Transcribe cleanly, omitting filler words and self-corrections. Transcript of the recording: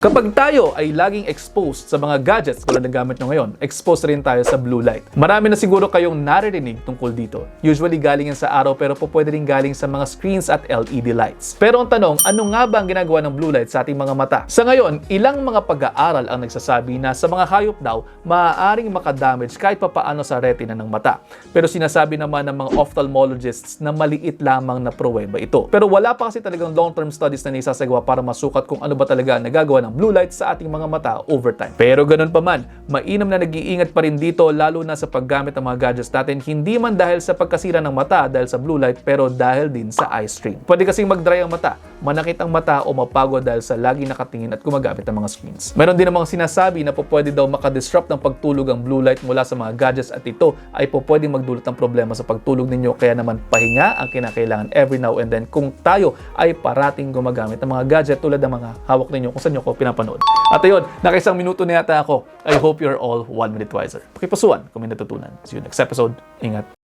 Kapag tayo ay laging exposed sa mga gadgets tulad ng gamit nyo ngayon, exposed rin tayo sa blue light. Marami na siguro kayong naririnig tungkol dito. Usually galing yan sa araw pero pwede rin galing sa mga screens at LED lights. Pero ang tanong, ano nga ba ang ginagawa ng blue light sa ating mga mata? Sa ngayon, ilang mga pag-aaral ang nagsasabi na sa mga hayop daw, maaaring makadamage kahit papaano sa retina ng mata. Pero sinasabi naman ng mga ophthalmologists na maliit lamang na pruweba ito. Pero wala pa kasi talagang long-term studies na naisasagawa para masukat kung ano ba talaga ang nagagawa ng blue light sa ating mga mata over time. Pero ganun pa man, mainam na nag-iingat pa rin dito lalo na sa paggamit ng mga gadgets natin, hindi man dahil sa pagkasira ng mata dahil sa blue light pero dahil din sa eye strain. Pwede kasing mag-dry ang mata, manakit ang mata o mapagod dahil sa lagi nakatingin at gumagamit ng mga screens. Meron din namang sinasabi na pwede daw makadisrupt ng pagtulog ang blue light mula sa mga gadgets at ito ay pwedeng magdulot ng problema sa pagtulog ninyo, kaya naman pahinga ang kinakailangan every now and then kung tayo ay parating gumagamit ng mga gadget tulad ng mga hawak ninyo kung saan nyo ko pinapanood. At ayun, nakaisang minuto na yata ako. I hope you're all 1 minute wiser. Pakipasuan kung may natutunan. See you next episode. Ingat.